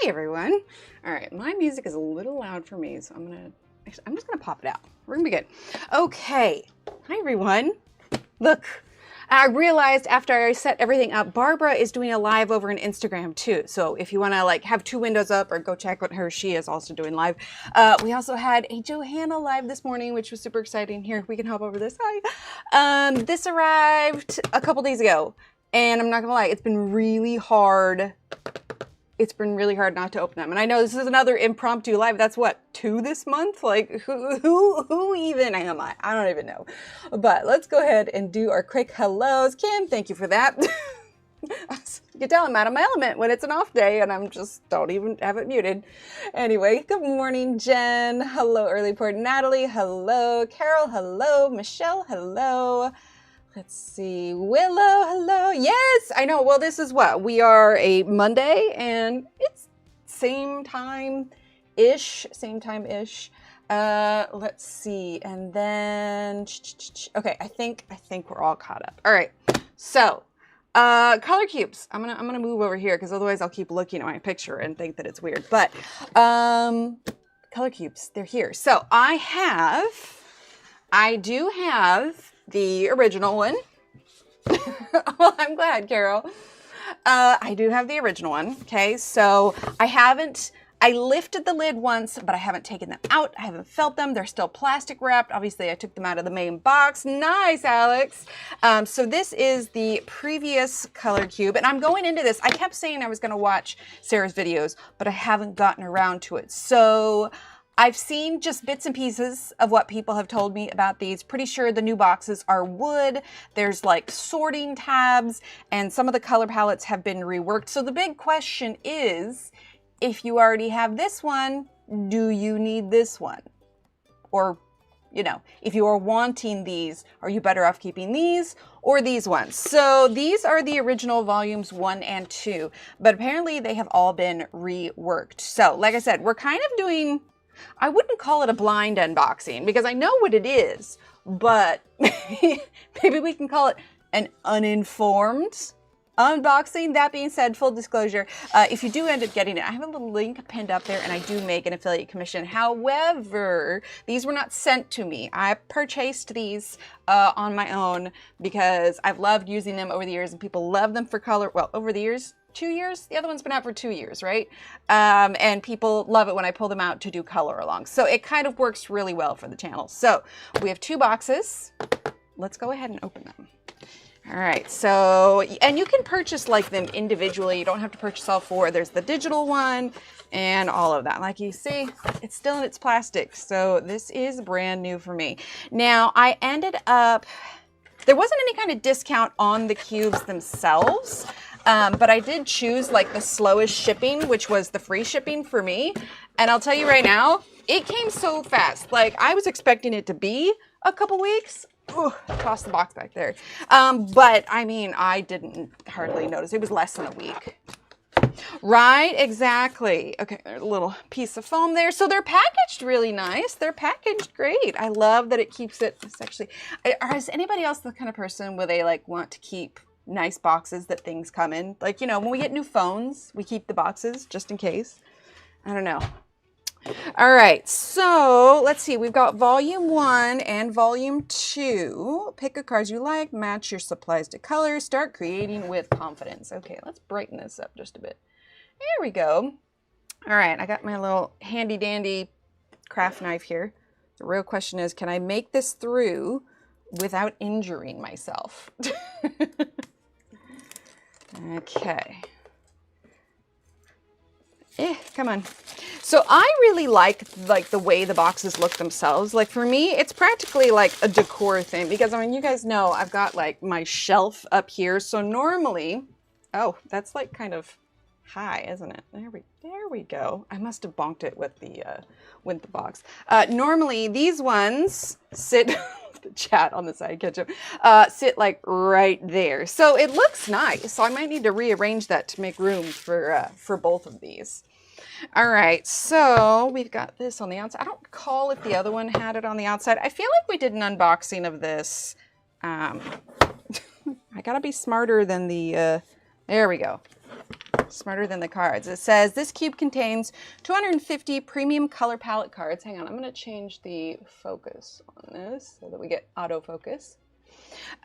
Hi everyone. All right, my music is a little loud for me, so I'm just gonna pop it out. We're gonna be good. Okay. Hi everyone. Look, I realized after I set everything up, Barbara is doing a live over on Instagram too. So if you want to like have two windows up or go check what she is also doing live. We also had a Johanna live this morning, which was super exciting. Here, we can hop over this. Hi. This arrived a couple days ago, and I'm not gonna lie, it's been really hard. It's been really hard not to open them. And I know this is another impromptu live. That's what, 2 this month? Like who even am I? I don't even know. But let's go ahead and do our quick hellos. Kim, thank you for that. You can tell I'm out of my element when it's an off day and I'm just don't even have it muted. Anyway, good morning, Jen. Hello, early port Natalie. Hello, Carol. Hello, Michelle. Hello. Let's see, Willow, hello. Yes, I know. Well, this is what? We are a Monday and it's same time-ish. Let's see. And then, okay, I think we're all caught up. All right. So, color cubes. I'm gonna move over here because otherwise I'll keep looking at my picture and think that it's weird. But color cubes, they're here. So I do have the original one. Well, I'm glad, Carol. I do have the original one. Okay, so I lifted the lid once, but I haven't taken them out. I haven't felt them. They're still plastic wrapped. Obviously, I took them out of the main box. Nice, Alex. So this is the previous color cube, and I'm going into this. I kept saying I was going to watch Sarah's videos, but I haven't gotten around to it. So I've seen just bits and pieces of what people have told me about these. Pretty sure the new boxes are wood. There's like sorting tabs and some of the color palettes have been reworked. So the big question is, if you already have this one, do you need this one? Or, you know, if you are wanting these, are you better off keeping these or these ones? So these are the original volumes 1 and 2, but apparently they have all been reworked. So like I said, we're kind of doing, I wouldn't call it a blind unboxing because I know what it is, but maybe we can call it an uninformed unboxing. That being said, full disclosure, if you do end up getting it, I have a little link pinned up there and I do make an affiliate commission. However, these were not sent to me. I purchased these on my own because I've loved using them over the years and people love them for color. Well, over the years, 2 years. The other one's been out for 2 years, right? And people love it when I pull them out to do color along. So it kind of works really well for the channel. So we have 2 boxes. Let's go ahead and open them. All right, so, and you can purchase like them individually. You don't have to purchase all 4. There's the digital one and all of that. Like you see, it's still in its plastic. So this is brand new for me. Now I ended up, there wasn't any kind of discount on the cubes themselves. But I did choose like the slowest shipping, which was the free shipping for me. And I'll tell you right now, it came so fast. Like I was expecting it to be a couple weeks. Ooh, toss the box back there. But I mean, I didn't hardly notice. It was less than a week. Right, exactly. Okay, there's a little piece of foam there. So they're packaged really nice. They're packaged great. I love that it keeps it. It's actually, is anybody else the kind of person where they like want to keep nice boxes that things come in? Like, you know, when we get new phones, we keep the boxes just in case. I don't know. All right, so let's see. We've got volume 1 and volume 2. Pick a card you like, match your supplies to color, start creating with confidence. Okay, let's brighten this up just a bit. There we go. All right, I got my little handy dandy craft knife here. The real question is, can I make this through without injuring myself? Okay. Come on. So I really like the way the boxes look themselves. Like for me, it's practically like a decor thing because I mean, you guys know I've got like my shelf up here. So normally, oh, that's like kind of high, isn't it? There we go. I must have bonked it with the box. Normally these ones sit the chat on the side, catch up, sit like right there. So it looks nice. So I might need to rearrange that to make room for both of these. All right, so we've got this on the outside. I don't recall if the other one had it on the outside. I feel like we did an unboxing of this. I gotta be smarter than the, there we go. Smarter than the cards. It says this cube contains 250 premium color palette cards. Hang on, I'm going to change the focus on this so that we get autofocus.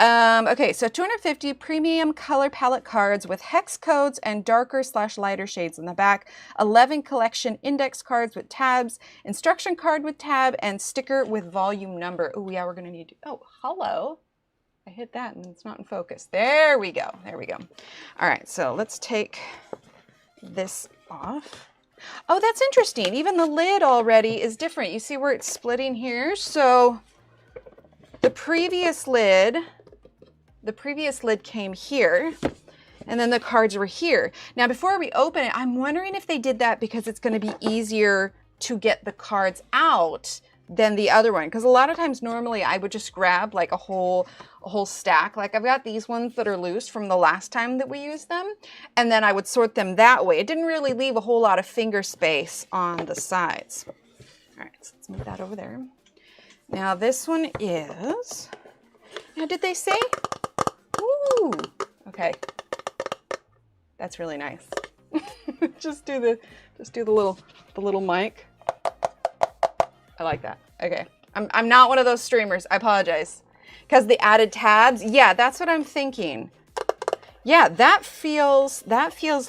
Okay, so 250 premium color palette cards with hex codes and darker/lighter shades in the back, 11 collection index cards with tabs, instruction card with tab, and sticker with volume number. Oh yeah, we're gonna need to, oh, hello. I hit that and it's not in focus. There we go, there we go. All right, so let's take this off. Oh, that's interesting. Even the lid already is different. You see where it's splitting here? So the previous lid came here, and then the cards were here. Now, before we open it, I'm wondering if they did that because it's going to be easier to get the cards out than the other one. Because a lot of times, normally, I would just grab like a whole stack. Like I've got these ones that are loose from the last time that we used them, and then I would sort them that way. It didn't really leave a whole lot of finger space on the sides. All right, so let's move that over there. Now this one is, now did they say? Ooh, okay. That's really nice. just do the little mic. I like that. Okay. I'm not one of those streamers. I apologize. Because the added tabs, yeah, that's what I'm thinking. Yeah, that feels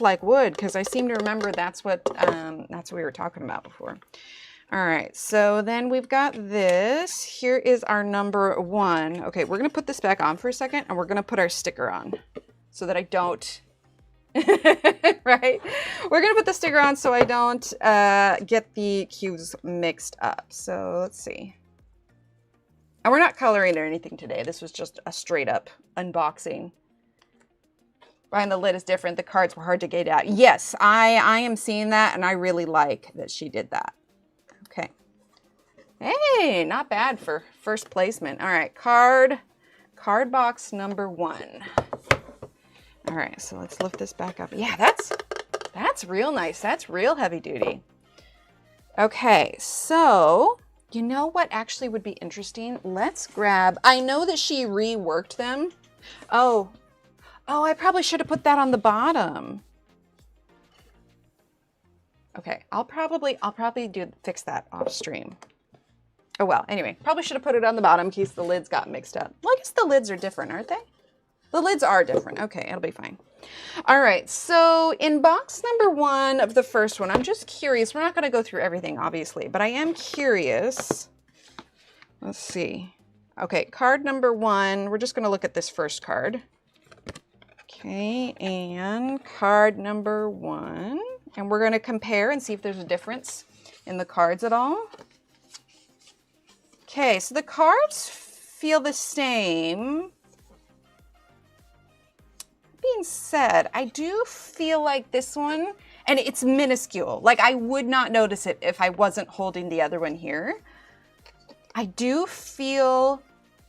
like wood, because I seem to remember that's what we were talking about before. All right, so then we've got this. Here is our number 1. Okay, we're gonna put this back on for a second, and we're gonna put our sticker on so that I don't, right? We're gonna put the sticker on so I don't get the cubes mixed up. So let's see. And we're not coloring or anything today. This was just a straight up unboxing. Behind the lid is different. The cards were hard to get out. Yes, I am seeing that, and I really like that she did that. Okay. Hey, not bad for first placement. All right, card box number 1. All right, so let's lift this back up. Yeah, that's real nice. That's real heavy duty. Okay, so you know what actually would be interesting? Let's grab, I know that she reworked them. Oh, I probably should have put that on the bottom. Okay, I'll probably fix that off stream. Oh well, anyway, probably should have put it on the bottom in case the lids got mixed up. Well, I guess the lids are different, aren't they? The lids are different. Okay, it'll be fine. All right, so in box number 1 of the first one, I'm just curious. We're not going to go through everything, obviously, but I am curious. Let's see. Okay, card number 1. We're just going to look at this first card. Okay, and card number 1. And we're going to compare and see if there's a difference in the cards at all. Okay, so the cards feel the same. Being said, I do feel like this one, and it's minuscule. Like I would not notice it if I wasn't holding the other one here. I do feel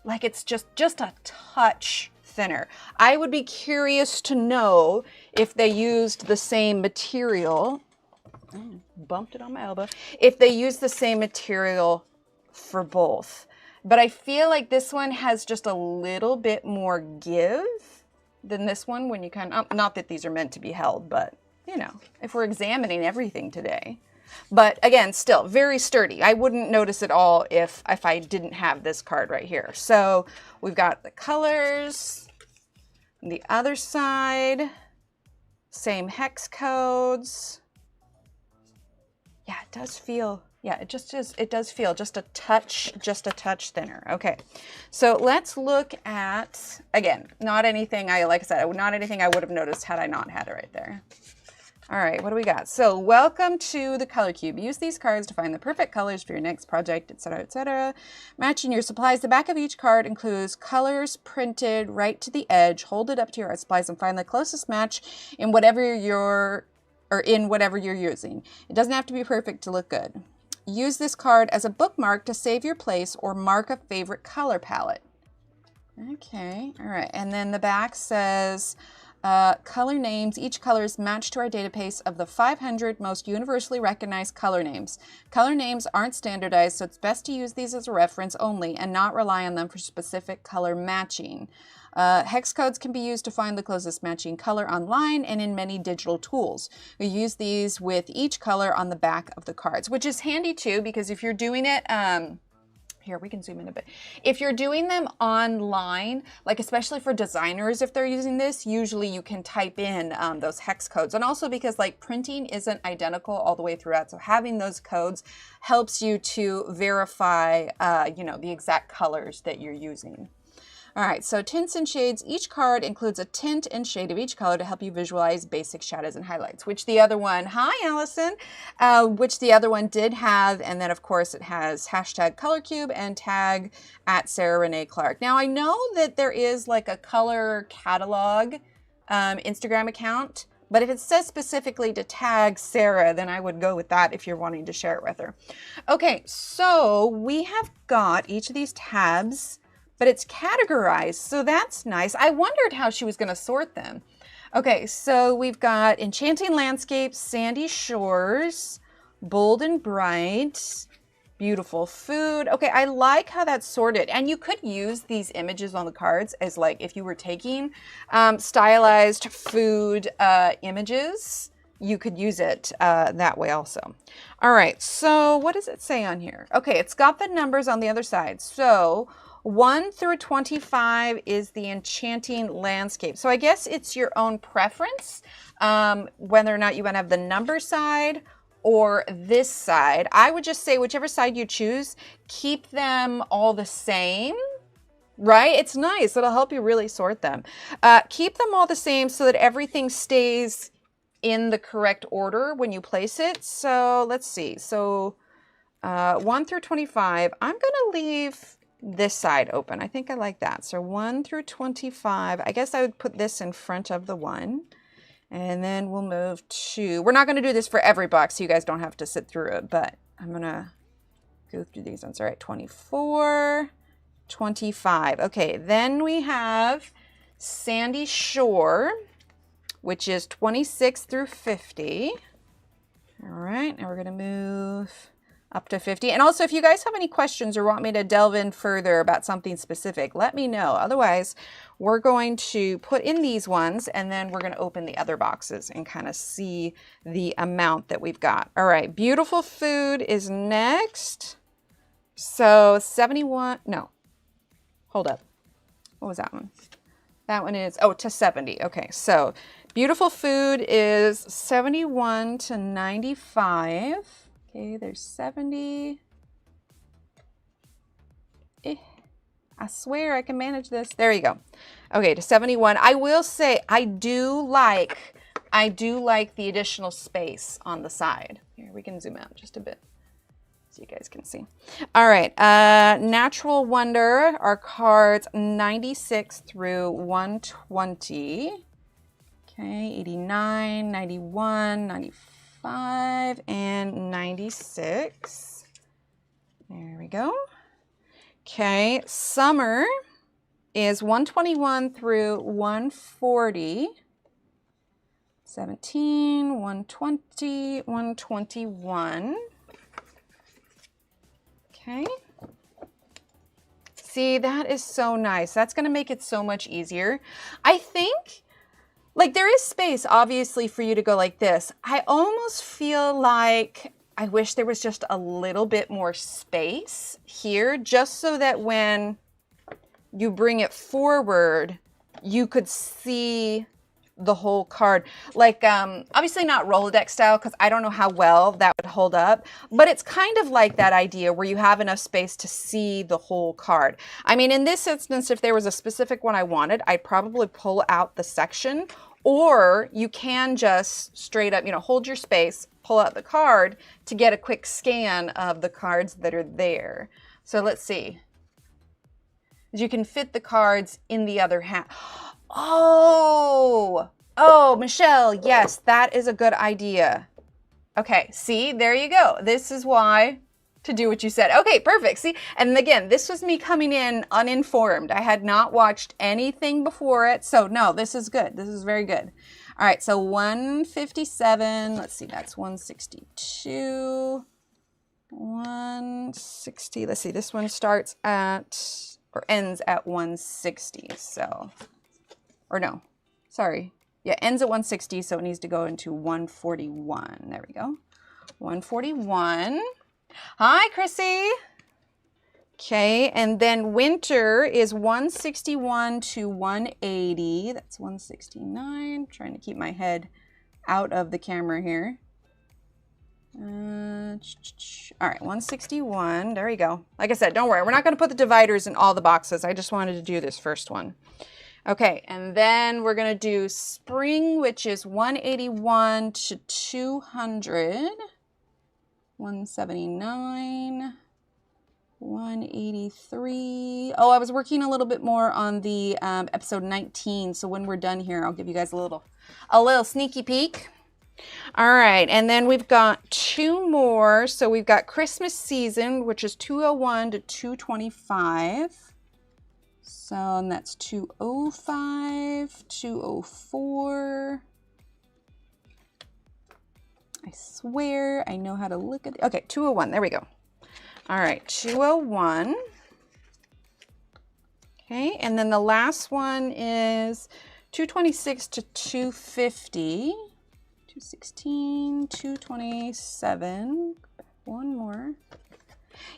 like it's just a touch thinner. I would be curious to know if they used the same material. Bumped it on my elbow. If they used the same material for both. But I feel like this one has just a little bit more give than this one when you kind of, not that these are meant to be held, but you know, if we're examining everything today. But again, still very sturdy. I wouldn't notice it all if I didn't have this card right here. So we've got the colors. On the other side, same hex codes. Yeah, it does feel, yeah, it does feel just a touch thinner. Okay, so let's look at, again, not anything like I said, not anything I would have noticed had I not had it right there. All right, what do we got? So welcome to the Color Cube. Use these cards to find the perfect colors for your next project, etc., etc. Matching your supplies. The back of each card includes colors printed right to the edge. Hold it up to your art supplies and find the closest match in whatever you're using. It doesn't have to be perfect to look good. Use this card as a bookmark to save your place or mark a favorite color palette. Okay, all right, and then the back says, color names. Each color is matched to our database of the 500 most universally recognized color names. Color names aren't standardized, so it's best to use these as a reference only and not rely on them for specific color matching. Hex codes can be used to find the closest matching color online and in many digital tools. We use these with each color on the back of the cards, which is handy too, because if you're doing it, here, we can zoom in a bit. If you're doing them online, like especially for designers, if they're using this, usually you can type in those hex codes. And also because like printing isn't identical all the way throughout. So having those codes helps you to verify, you know, the exact colors that you're using. All right, so tints and shades. Each card includes a tint and shade of each color to help you visualize basic shadows and highlights, which the other one, hi Allison, which the other one did have. And then of course it has hashtag ColorCube and tag at Sarah Renee Clark. Now I know that there is like a color catalog Instagram account, but if it says specifically to tag Sarah, then I would go with that if you're wanting to share it with her. Okay, so we have got each of these tabs, but it's categorized, so that's nice. I wondered how she was going to sort them. Okay, so we've got Enchanting Landscapes, Sandy Shores, Bold and Bright, Beautiful Food. Okay, I like how that's sorted. And you could use these images on the cards as like if you were taking stylized food images, you could use it that way also. All right, so what does it say on here? Okay, it's got the numbers on the other side. So 1 through 25 is the Enchanting Landscape. So I guess it's your own preference, whether or not you want to have the number side or this side. I would just say whichever side you choose, keep them all the same, right? It's nice. It'll help you really sort them. Keep them all the same so that everything stays in the correct order when you place it. So let's see. So 1 through 25, I'm going to leave this side open. I think I like that. So 1 through 25, I guess I would put this in front of the 1. And then we'll move to, we're not going to do this for every box, so you guys don't have to sit through it, but I'm going to go through these ones. All right, 24, 25. Okay, then we have Sandy Shore, which is 26 through 50. All right, now we're going to move up to 50. And also, if you guys have any questions or want me to delve in further about something specific, let me know. Otherwise, we're going to put in these ones and then we're going to open the other boxes and kind of see the amount that we've got. All right, Beautiful Food is next. So 71, no, hold up. What was that one? That one is, oh, to 70. Okay, so Beautiful Food is 71 to 95. Okay, there's 70. I swear I can manage this. There you go. Okay, to 71. I will say I do like the additional space on the side. Here, we can zoom out just a bit so you guys can see. All right, Natural Wonder are cards 96 through 120. Okay, 89, 91, 95, and 96. There we go. Okay, Summer is 121 through 140. 17, 120, 121. Okay. See, that is so nice. That's going to make it so much easier. I think, like, there is space, obviously, for you to go like this. I almost feel like I wish there was just a little bit more space here, just so that when you bring it forward, you could see the whole card. Like, obviously not Rolodex style, because I don't know how well that would hold up, but it's kind of like that idea where you have enough space to see the whole card. I mean, in this instance, if there was a specific one I wanted, I'd probably pull out the section, or you can just straight up, you know, hold your space, pull out the card to get a quick scan of the cards that are there. So let's see. You can fit the cards in the other half. Oh, Michelle, yes, that is a good idea. Okay, see, there you go. This is why to do what you said. Okay, perfect. See, and again, this was me coming in uninformed. I had not watched anything before it. So no, this is good. This is very good. All right, so 157, let's see, that's 162, 160. Let's see, this one starts at or ends at 160. So, or no, sorry. Yeah, ends at 160, so it needs to go into 141. There we go. 141. Hi, Chrissy. Okay, and then winter is 161 to 180. That's 169. Trying to keep my head out of the camera here. All right, 161. There we go. Like I said, don't worry. We're not going to put the dividers in all the boxes. I just wanted to do this first one. Okay, and then we're going to do spring, which is 181 to 200. 179. 183. Oh, I was working a little bit more on the episode 19. So when we're done here, I'll give you guys a little sneaky peek. All right, and then we've got two more. So we've got Christmas season, which is 201 to 225. So and that's 205, 204. I swear I know how to look at it. Okay, 201. There we go. All right, 201. Okay, and then the last one is 226 to 250. 216, 227. One more.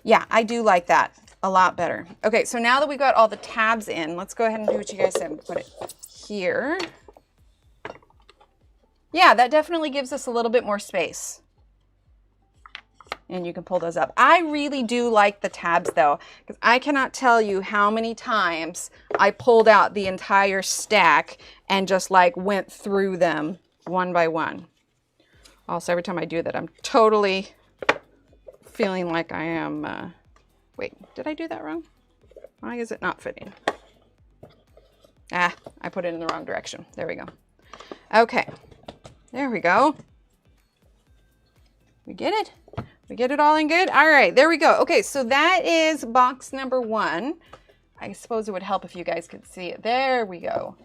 Yeah, I do like that a lot better. Okay, so now that we got all the tabs in, let's go ahead and do what you guys said. Put it here. Yeah, that definitely gives us a little bit more space. And you can pull those up. I really do like the tabs though, because I cannot tell you how many times I pulled out the entire stack and just like went through them one by one. Also, every time I do that, I'm totally feeling like I am, wait, did I do that wrong? Why is it not fitting? Ah, I put it in the wrong direction. There we go. Okay, there we go. We get it? We get it all in good? All right, there we go. Okay, so that is box number 1. I suppose it would help if you guys could see it. There we go.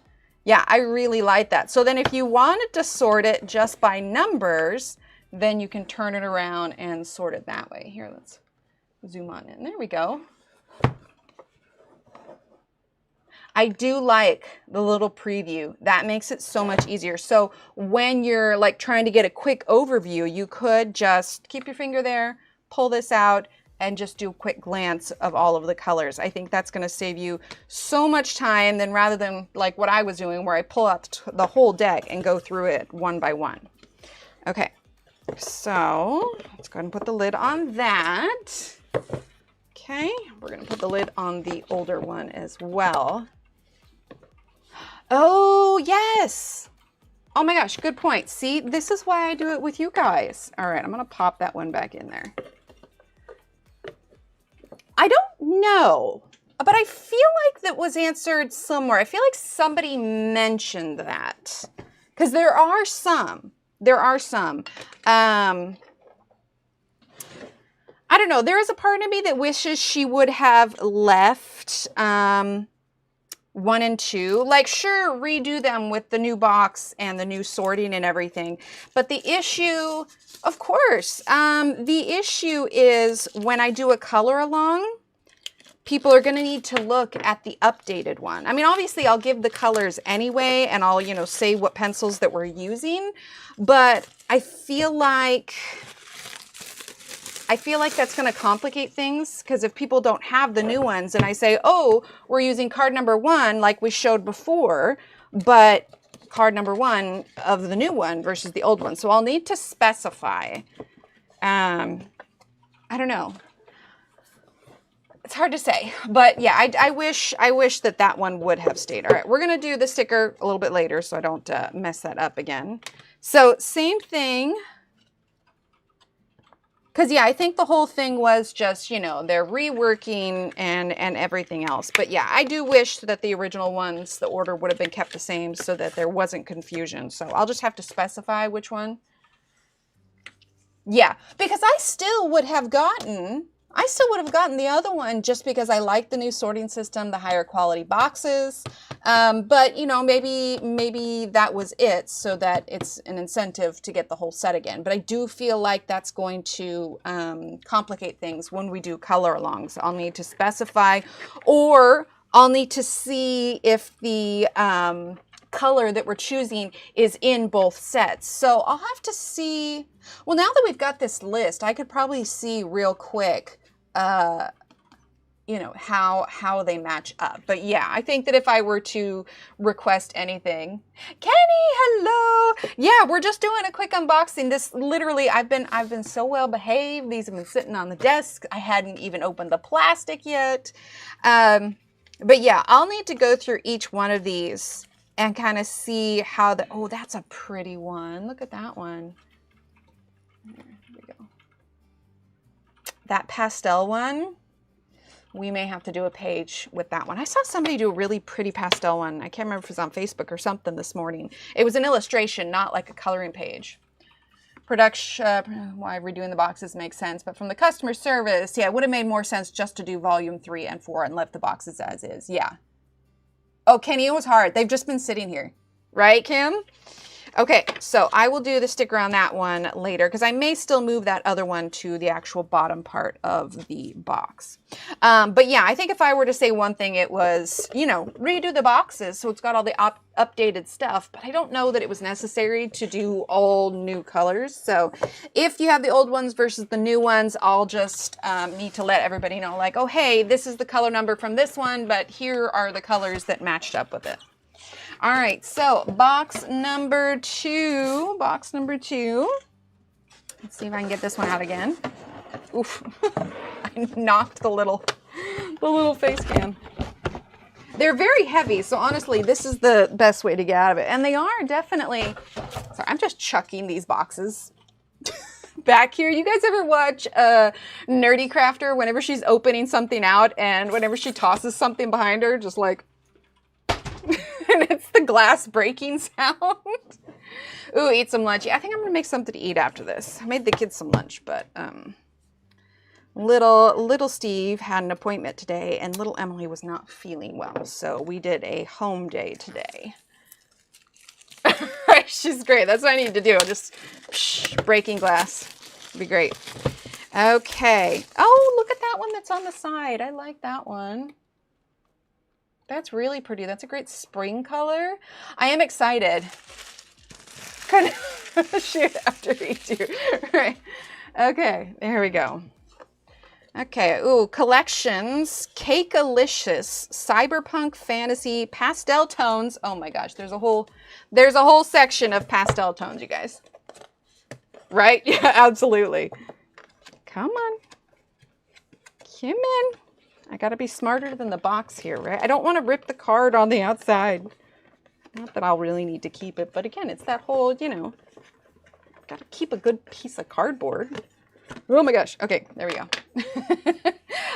Yeah, I really like that. So then if you wanted to sort it just by numbers, then you can turn it around and sort it that way. Here, let's zoom on in. There we go. I do like the little preview. That makes it so much easier. So when you're like trying to get a quick overview, you could just keep your finger there, pull this out, and just do a quick glance of all of the colors. I think that's going to save you so much time than rather than like what I was doing where I pull out the whole deck and go through it one by one. Okay, so let's go ahead and put the lid on that. Okay, we're going to put the lid on the older one as well. Oh, yes. Oh my gosh, good point. See, this is why I do it with you guys. All right, I'm going to pop that one back in there. I don't know, but I feel like that was answered somewhere. I feel like somebody mentioned that because there are some. I don't know. There is a part of me that wishes she would have left 1 and 2. Like, sure, redo them with the new box and the new sorting and everything. But the issue, of course, the issue is when I do a color along, people are going to need to look at the updated one. I mean, obviously, I'll give the colors anyway, and I'll, you know, say what pencils that we're using. But I feel like that's going to complicate things because if people don't have the new ones and I say, oh, we're using card number 1 like we showed before, but card number 1 of the new one versus the old one. So I'll need to specify. I don't know. It's hard to say, but yeah, I wish that one would have stayed. All right, we're going to do the sticker a little bit later so I don't mess that up again. So same thing. Because, yeah, I think the whole thing was just, you know, they're reworking and everything else. But, yeah, I do wish that the original ones, the order would have been kept the same so that there wasn't confusion. So I'll just have to specify which one. Yeah, because I still would have gotten I still would have gotten the other one just because I like the new sorting system, the higher quality boxes. But you know, maybe that was it, so that it's an incentive to get the whole set again. But I do feel like that's going to complicate things when we do color alongs. I'll need to specify, or I'll need to see if the color that we're choosing is in both sets. So I'll have to see. Well, now that we've got this list, I could probably see real quick you know, how they match up. But yeah, I think that if I were to request anything, Kenny, hello. Yeah, we're just doing a quick unboxing. This literally, I've been so well behaved. These have been sitting on the desk. I hadn't even opened the plastic yet. But yeah, I'll need to go through each one of these and kind of see how the, oh, that's a pretty one. Look at that one. Here we go. That pastel one, we may have to do a page with that one. I saw somebody do a really pretty pastel one. I can't remember if it was on Facebook or something this morning. It was an illustration, not like a coloring page. Production, why redoing the boxes makes sense, but from the customer service, yeah, it would have made more sense just to do volume 3 and 4 and left the boxes as is. Yeah. Oh, Kenny, it was hard. They've just been sitting here. Right, Kim? Okay, so I will do the sticker on that one later because I may still move that other one to the actual bottom part of the box. But yeah, I think if I were to say one thing, it was, you know, redo the boxes so it's got all the updated stuff, but I don't know that it was necessary to do all new colors. So if you have the old ones versus the new ones, I'll just need to let everybody know, like, oh, hey, this is the color number from this one, but here are the colors that matched up with it. All right, so box number 2. Box number 2. Let's see if I can get this one out again. Oof, I knocked the little face can. They're very heavy, so honestly, this is the best way to get out of it. And they are definitely, sorry, I'm just chucking these boxes back here. You guys ever watch Nerdy Crafter whenever she's opening something out and whenever she tosses something behind her, just like, and it's the glass breaking sound. Ooh, eat some lunch. Yeah, I think I'm gonna make something to eat after this. I made the kids some lunch, but little Steve had an appointment today and little Emily was not feeling well, so we did a home day today. She's great. That's what I need to do. Just breaking glass. It'd be great. Okay. Oh, look at that one that's on the side. I like that one. That's really pretty. That's a great spring color. I am excited. Kind of shoot after me too. Right. Okay, there we go. Okay, ooh, collections. Cakealicious, cyberpunk fantasy, pastel tones. Oh my gosh, there's a whole section of pastel tones, you guys. Right? Yeah, absolutely. Come on. Come in. I gotta be smarter than the box here, right? I don't want to rip the card on the outside. Not that I'll really need to keep it, but again, it's that whole, you know, gotta keep a good piece of cardboard. Oh my gosh. Okay, there we go.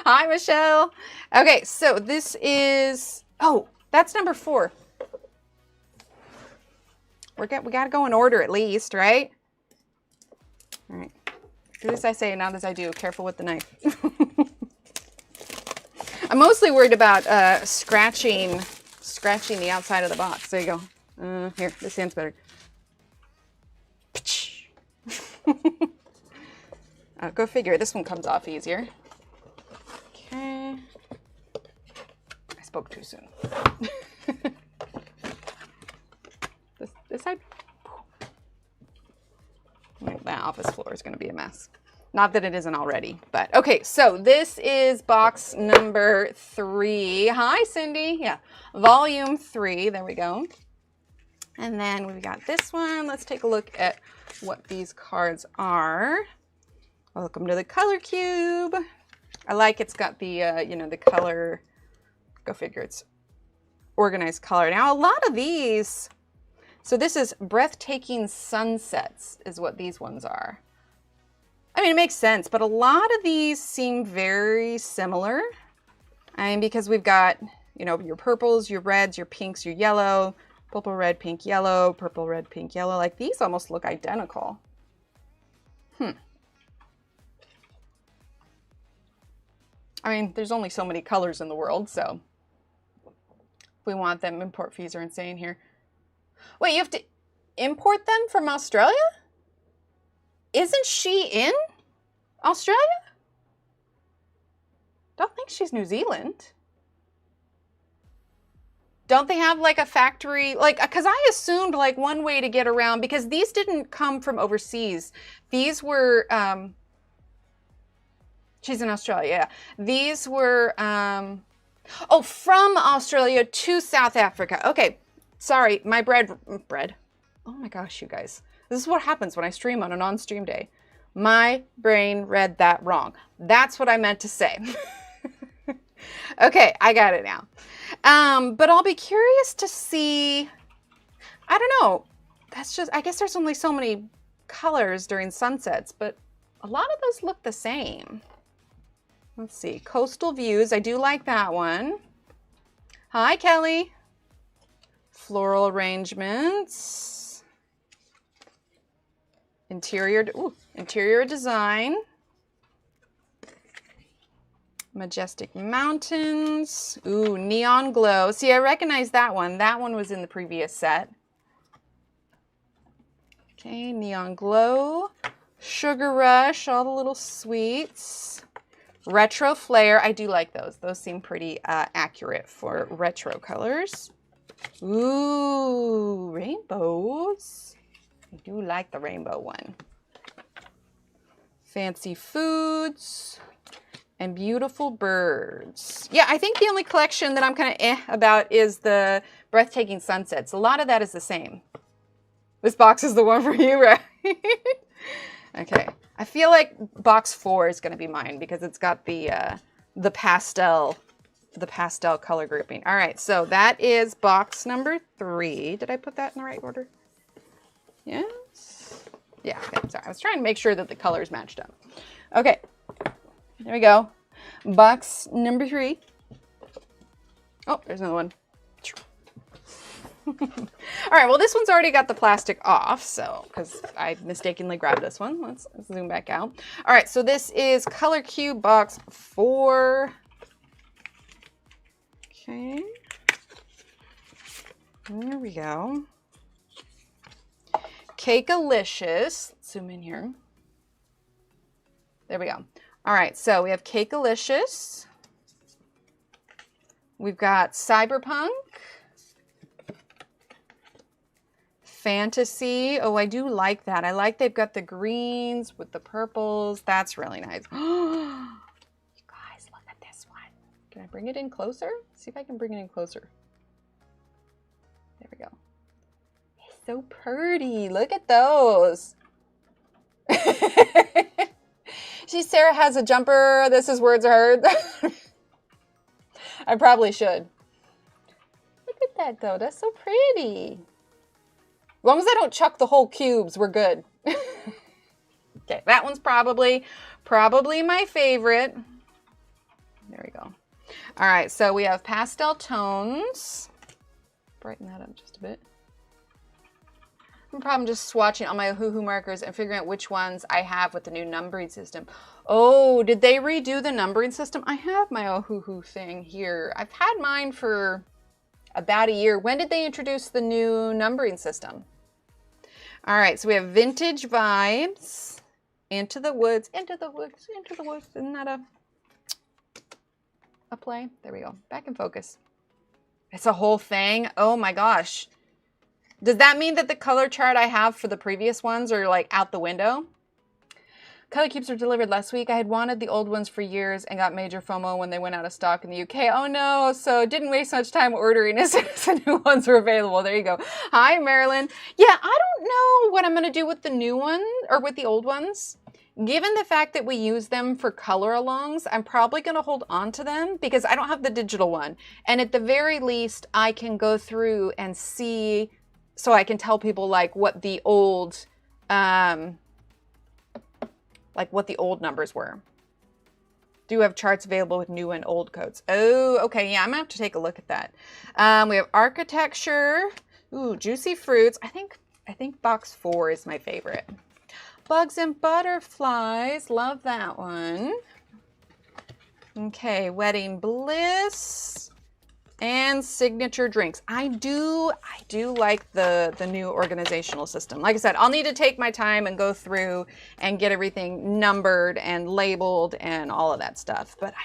Hi, Michelle. Okay, so this is, oh, that's number 4. We gotta go in order at least, right? All right. Do as I say, not as I do. Careful with the knife. I'm mostly worried about scratching the outside of the box. There you go. Here, this hand's better. Go figure. This one comes off easier. Okay. I spoke too soon. this side. That office floor is going to be a mess. Not that it isn't already, but okay. So this is box number 3. Hi, Cindy. Yeah, volume 3. There we go. And then we've got this one. Let's take a look at what these cards are. Welcome to the color cube. I like it's got the you know, the color. Go figure, it's organized color. Now a lot of these. So this is breathtaking sunsets is what these ones are. I mean, it makes sense, but a lot of these seem very similar. I mean, because we've got, you know, your purples, your reds, your pinks, your yellow, purple, red, pink, yellow, purple, red, pink, yellow. Like these almost look identical. I mean, there's only so many colors in the world, so if we want them, import fees are insane here. Wait, you have to import them from Australia? Isn't she in Australia? Don't think she's New Zealand. Don't they have like a factory, like, because I assumed like one way to get around, because these didn't come from overseas. These were, she's in Australia, yeah. These were, oh, from Australia to South Africa. Okay, sorry, my bread. Oh my gosh, you guys. This is what happens when I stream on a non-stream day. My brain read that wrong. That's what I meant to say. Okay, I got it now. But I'll be curious to see, I don't know. That's just, I guess there's only so many colors during sunsets, but a lot of those look the same. Let's see, coastal views. I do like that one. Hi, Kelly. Floral arrangements. Interior design. Majestic mountains. Ooh, neon glow. See, I recognize that one. That one was in the previous set. Okay, neon glow. Sugar rush, all the little sweets. Retro flare. I do like those. Those seem pretty accurate for retro colors. Ooh, rainbows. I do like the rainbow one. Fancy foods. And beautiful birds. Yeah, I think the only collection that I'm kind of about is the breathtaking sunsets. A lot of that is the same. This box is the one for you, right? Okay. I feel like box 4 is going to be mine because it's got the pastel color grouping. All right, so that is box number 3. Did I put that in the right order? Yes. Yeah. Okay. Sorry, I was trying to make sure that the colors matched up. Okay. There we go. Box number 3. Oh, there's another one. All right, well, this one's already got the plastic off, so, because I mistakenly grabbed this one. Let's zoom back out. All right, so this is Color Cube box 4. Okay. There we go. Cakealicious. Let's zoom in here. There we go. All right, so we have Cakealicious. We've got Cyberpunk. Fantasy. Oh, I do like that. I like they've got the greens with the purples. That's really nice. You guys, look at this one. Can I bring it in closer? See if I can bring it in closer. There we go. It's so pretty. Look at those. See, Sarah has a jumper. This is words are heard. I probably should. Look at that, though. That's so pretty. As long as I don't chuck the whole cubes, we're good. Okay, that one's probably my favorite. There we go. All right, so we have pastel tones. Brighten that up just a bit. No problem just swatching all my Ohuhu markers and figuring out which ones I have with the new numbering system. Oh, did they redo the numbering system? I have my Ohuhu thing here. I've had mine for about a year. When did they introduce the new numbering system? All right, so we have vintage vibes. Into the woods, into the woods, into the woods. Isn't that a play? There we go. Back in focus. It's a whole thing. Oh my gosh. Does that mean that the color chart I have for the previous ones are like out the window? Color cubes were delivered last week. I had wanted the old ones for years and got major FOMO when they went out of stock in the UK. Oh no, so didn't waste much time ordering as soon as the new ones were available. There you go. Hi, Marilyn. Yeah, I don't know what I'm going to do with the new one or with the old ones. Given the fact that we use them for color alongs, I'm probably going to hold on to them because I don't have the digital one. And at the very least, I can go through and see, so I can tell people like what the old, numbers were. Do you have charts available with new and old codes? Oh, okay. Yeah, I'm gonna have to take a look at that. We have architecture. Ooh, juicy fruits. I think box 4 is my favorite. Bugs and butterflies. Love that one. Okay, Wedding Bliss and Signature Drinks. I do like the new organizational system. Like I said, I'll need to take my time and go through and get everything numbered and labeled and all of that stuff. But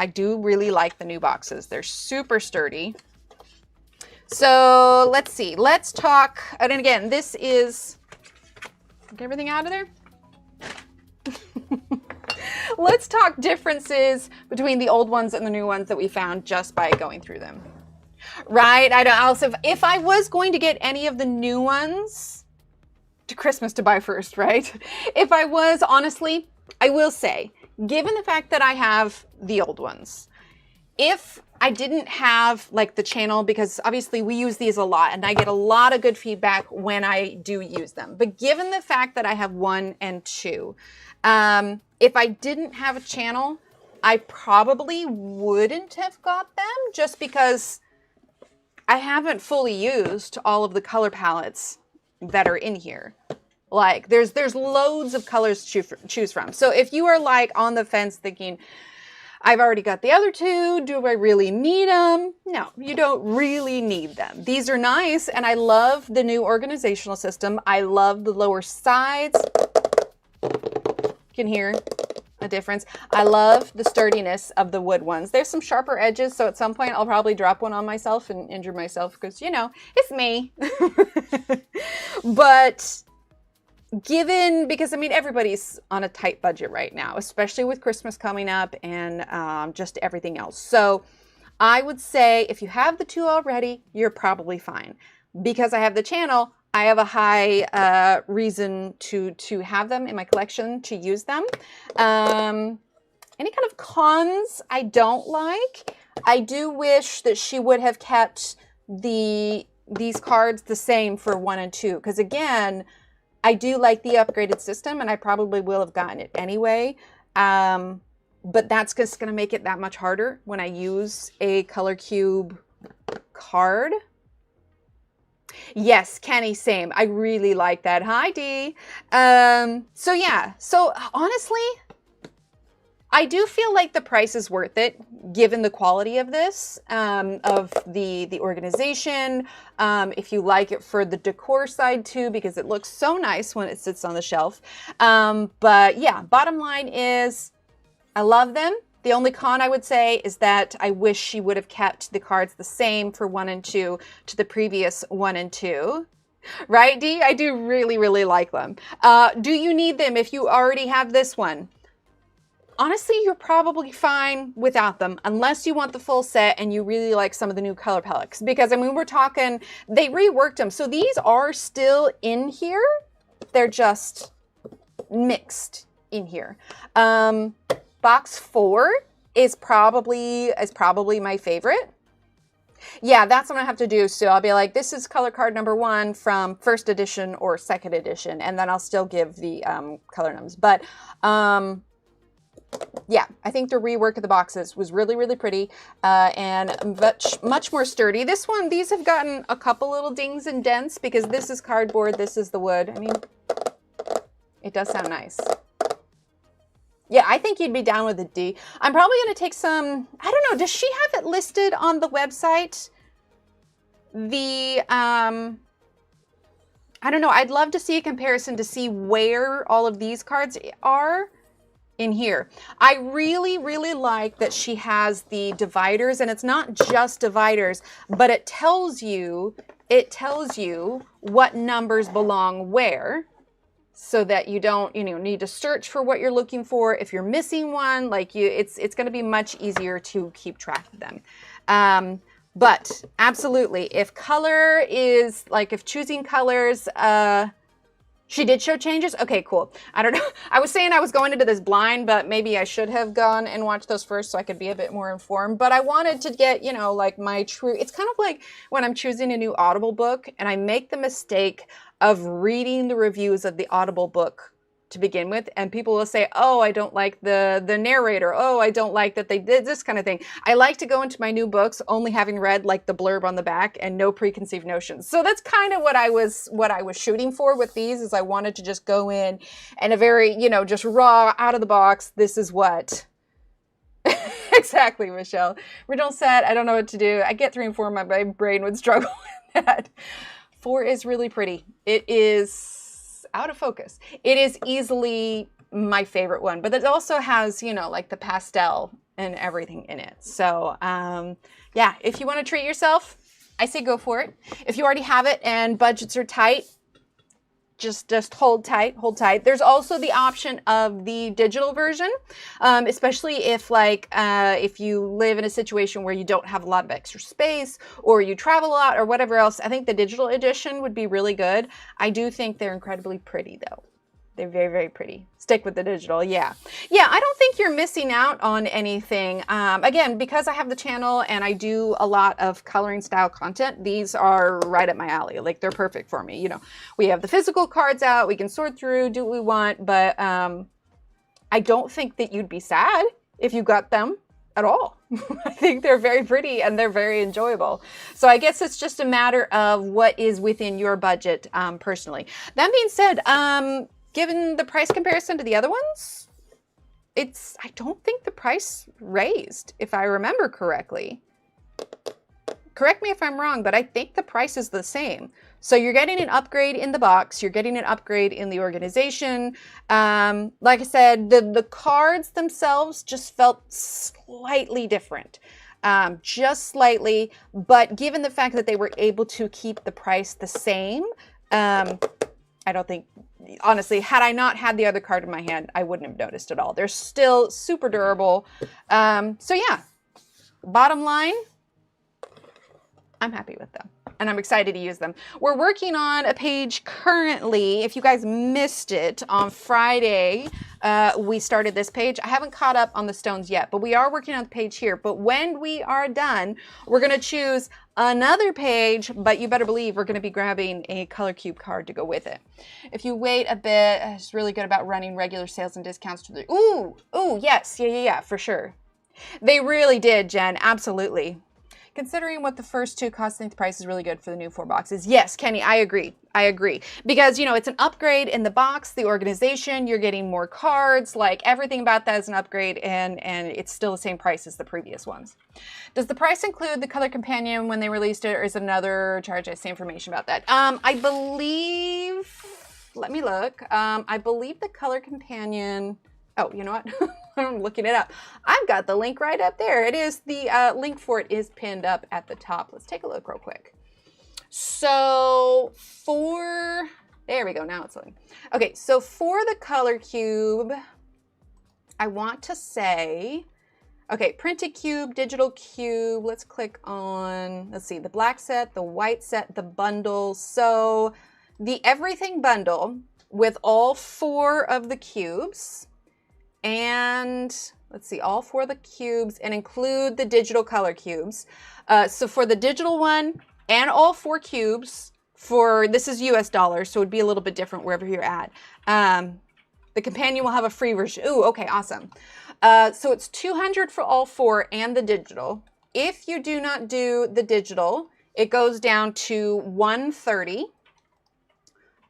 I do really like the new boxes. They're super sturdy. So let's see. Let's talk. And again, this is, get everything out of there. Let's talk differences between the old ones and the new ones that we found just by going through them. Right? I don't also, if I was going to get any of the new ones to Christmas to buy first, right? If I was, honestly, I will say, given the fact that I have the old ones, if I didn't have like the channel, because obviously we use these a lot and I get a lot of good feedback when I do use them. But given the fact that I have 1 and 2, if I didn't have a channel, I probably wouldn't have got them just because I haven't fully used all of the color palettes that are in here. Like there's loads of colors to choose from. So if you are like on the fence thinking, I've already got the other 2, do I really need them? No, you don't really need them. These are nice, and I love the new organizational system. I love the lower sides. You can hear a difference. I love the sturdiness of the wood ones. There's some sharper edges, so at some point I'll probably drop one on myself and injure myself because, you know, it's me. But because I mean, everybody's on a tight budget right now, especially with Christmas coming up and just everything else. So I would say if you have the 2 already, you're probably fine. Because I have the channel, I have a high reason to have them in my collection, to use them. Any kind of cons I don't like. I do wish that she would have kept these cards the same for 1 and 2. Because again, I do like the upgraded system and I probably will have gotten it anyway. But that's just going to make it that much harder when I use a color cube card. Yes, Kenny, same. I really like that. Hi, Dee. So yeah, so honestly, I do feel like the price is worth it, given the quality of this, of the organization. If you like it for the decor side too, because it looks so nice when it sits on the shelf. But yeah, bottom line is, I love them. The only con I would say is that I wish she would have kept the cards the same for 1 and 2 to the previous 1 and 2. Right, Dee? I do really, really like them. Do you need them if you already have this one? Honestly, you're probably fine without them, unless you want the full set and you really like some of the new color palettes. Because, I mean, we're talking, they reworked them. So these are still in here. They're just mixed in here. Box 4 is probably my favorite. Yeah, that's what I have to do. So I'll be like, this is color card number 1 from 1st edition or 2nd edition. And then I'll still give the color numbers. But yeah, I think the rework of the boxes was really, really pretty and much more sturdy. This one, these have gotten a couple little dings and dents because this is cardboard, this is the wood. I mean, it does sound nice. Yeah, I think you'd be down with a D. I'm probably going to take some, I don't know, does she have it listed on the website? I don't know, I'd love to see a comparison to see where all of these cards are in here. I really, really like that she has the dividers, and it's not just dividers, but it tells you what numbers belong where. So that you don't, need to search for what you're looking for. If you're missing one, it's going to be much easier to keep track of them. But absolutely, if color is if choosing colors, she did show changes. Okay, cool. I don't know. I was saying I was going into this blind, but maybe I should have gone and watched those first so I could be a bit more informed. But I wanted to get, my true, it's kind of like when I'm choosing a new Audible book and I make the mistake of reading the reviews of the Audible book to begin with, and people will say, oh, I don't like the narrator, oh, I don't like that they did this kind of thing. I like to go into my new books only having read the blurb on the back and no preconceived notions. So that's kind of what I was shooting for with these, is I wanted to just go in and a very, just raw, out of the box, this is what Exactly, Michelle. Original set, I don't know what to do. I get 3 and 4, my brain would struggle with that. 4 is really pretty. It is out of focus. It is easily my favorite one, but it also has, you know, like the pastel and everything in it. So yeah, if you want to treat yourself, I say go for it. If you already have it and budgets are tight, just hold tight, hold tight. There's also the option of the digital version, especially if if you live in a situation where you don't have a lot of extra space or you travel a lot or whatever else. I think the digital edition would be really good. I do think they're incredibly pretty though. They're very, very pretty. Stick with the digital. Yeah. Yeah, I don't think you're missing out on anything. Again, because I have the channel and I do a lot of coloring style content, these are right up my alley. Like, they're perfect for me. You know, we have the physical cards out. We can sort through, do what we want. But I don't think that you'd be sad if you got them at all. I think they're very pretty and they're very enjoyable. So I guess it's just a matter of what is within your budget personally. That being said, given the price comparison to the other ones, I don't think the price raised, if I remember correctly. Correct me if I'm wrong, but I think the price is the same. So you're getting an upgrade in the box, you're getting an upgrade in the organization. Like I said, the cards themselves just felt slightly different. Just slightly, but given the fact that they were able to keep the price the same, I don't think, honestly, had I not had the other card in my hand, I wouldn't have noticed at all. They're still super durable. So yeah, bottom line, I'm happy with them and I'm excited to use them. We're working on a page currently. If you guys missed it, on Friday, we started this page. I haven't caught up on the stones yet, but we are working on the page here. But when we are done, we're going to choose another page, but you better believe we're going to be grabbing a color cube card to go with it. If you wait a bit, it's really good about running regular sales and discounts to the, ooh, yes, yeah, for sure. They really did, Jen, absolutely. Considering what the first 2 cost, I think the price is really good for the new 4 boxes. Yes, Kenny, I agree. I agree. Because, you know, it's an upgrade in the box, the organization, you're getting more cards, like everything about that is an upgrade, and it's still the same price as the previous ones. Does the price include the color companion when they released it, or is it another charge? I see information about that. I believe, let me look. I believe the color companion, oh, you know what? I'm looking it up. I've got the link right up there. It is, the link for it is pinned up at the top. Let's take a look real quick. So there we go. Now it's loading. Okay, so for the color cube, I want to say, okay, printed cube, digital cube. Let's click on, let's see, the black set, the white set, the bundle. So the everything bundle with all 4 of the cubes, and let's see, all 4 of the cubes, and include the digital color cubes. So for the digital one and all 4 cubes, for, this is US dollars, so it'd be a little bit different wherever you're at. The companion will have a free version. Ooh, okay, awesome. So it's $200 for all 4 and the digital. If you do not do the digital, it goes down to $130.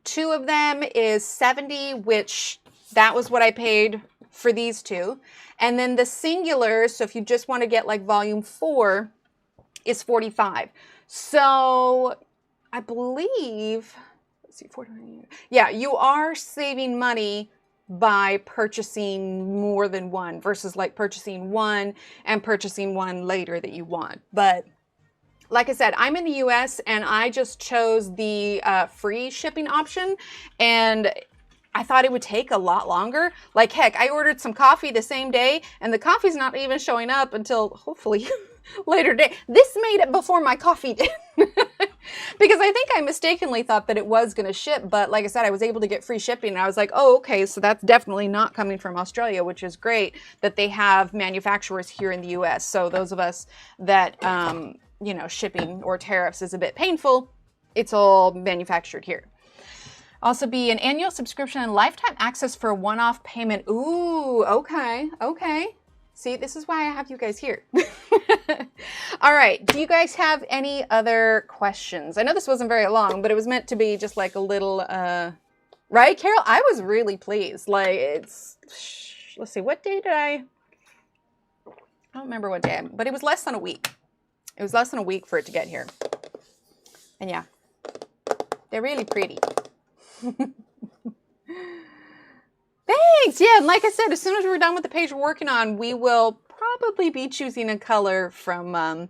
2 of them is $70, which that was what I paid for these 2. And then the singular, so if you just want to get like volume 4, is $45. So I believe, let's see, 40, yeah, you are saving money by purchasing more than one versus like purchasing one and purchasing one later that you want. But like I said, I'm in the US and I just chose the free shipping option, and I thought it would take a lot longer. Like, heck, I ordered some coffee the same day and the coffee's not even showing up until hopefully later day. This made it before my coffee did. Because I think I mistakenly thought that it was going to ship, but like I said, I was able to get free shipping, and I was like, oh, okay, so that's definitely not coming from Australia, which is great that they have manufacturers here in the US. So those of us that, you know, shipping or tariffs is a bit painful, it's all manufactured here. Also be an annual subscription and lifetime access for a one-off payment. Ooh, okay, okay. See, this is why I have you guys here. All right, do you guys have any other questions? I know this wasn't very long, but it was meant to be just like a little, right, Carol? I was really pleased. Like, it's, let's see, what day did I? I don't remember what day, but it was less than a week. It was less than a week for it to get here. And yeah, they're really pretty. Thanks. Yeah, and like I said, as soon as we're done with the page we're working on, we will probably be choosing a color from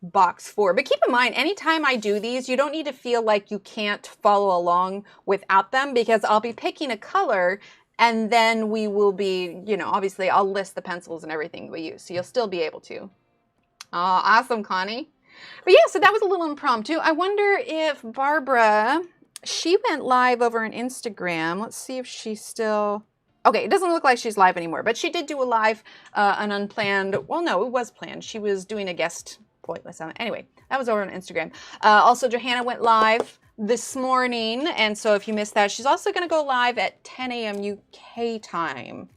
box 4. But keep in mind, anytime I do these, you don't need to feel like you can't follow along without them, because I'll be picking a color and then we will be, you know, obviously I'll list the pencils and everything we use, so you'll still be able to. Awesome, Connie. But yeah, so that was a little impromptu. I wonder if Barbara, she went live over on Instagram. Let's see if she's still... Okay, it doesn't look like she's live anymore, but she did do a live, an unplanned... Well, no, it was planned. She was doing a guest pointless on it. Anyway, that was over on Instagram. Also, Johanna went live this morning, and so if you missed that, she's also going to go live at 10 a.m. UK time.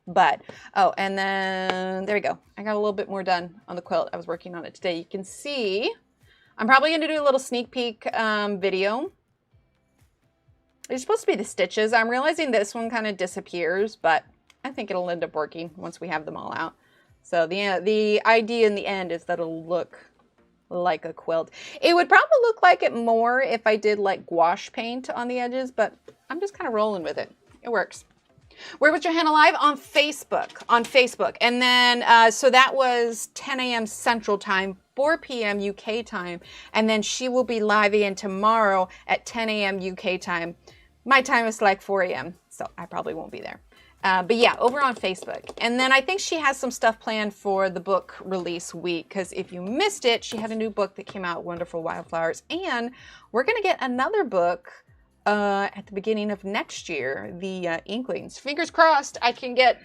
But, oh, and then, there we go. I got a little bit more done on the quilt. I was working on it today. You can see, I'm probably going to do a little sneak peek video. It's supposed to be the stitches. I'm realizing this one kind of disappears, but I think it'll end up working once we have them all out. So the idea in the end is that it'll look like a quilt. It would probably look like it more if I did like gouache paint on the edges, but I'm just kind of rolling with it. It works. Where was Johanna live? On Facebook. On Facebook. And then, so that was 10 a.m. Central Time, 4 p.m. UK time. And then she will be live again tomorrow at 10 a.m. UK time. My time is like 4 a.m. So I probably won't be there. But yeah, over on Facebook. And then I think she has some stuff planned for the book release week, because if you missed it, she had a new book that came out, Wonderful Wildflowers. And we're going to get another book at the beginning of next year, the Inklings. Fingers crossed I can get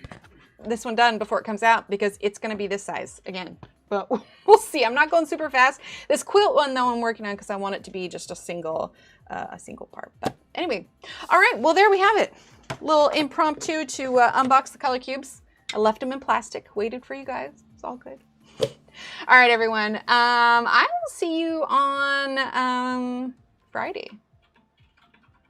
this one done before it comes out, because it's going to be this size again. But we'll see. I'm not going super fast. This quilt one, though, I'm working on because I want it to be just a single part. But anyway, all right. Well, there we have it. Little impromptu to unbox the color cubes. I left them in plastic, waited for you guys. It's all good. All right, everyone. I will see you on Friday.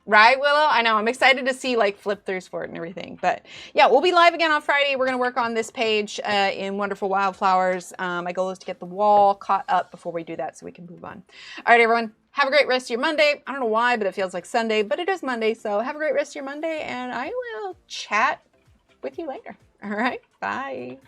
Right, Willow? I know. I'm excited to see like flip throughs for it and everything. But yeah, we'll be live again on Friday. We're going to work on this page in Wonderful Wildflowers. My goal is to get the wall caught up before we do that so we can move on. All right, everyone. Have a great rest of your Monday. I don't know why, but it feels like Sunday, but it is Monday. So have a great rest of your Monday, and I will chat with you later. All right. Bye.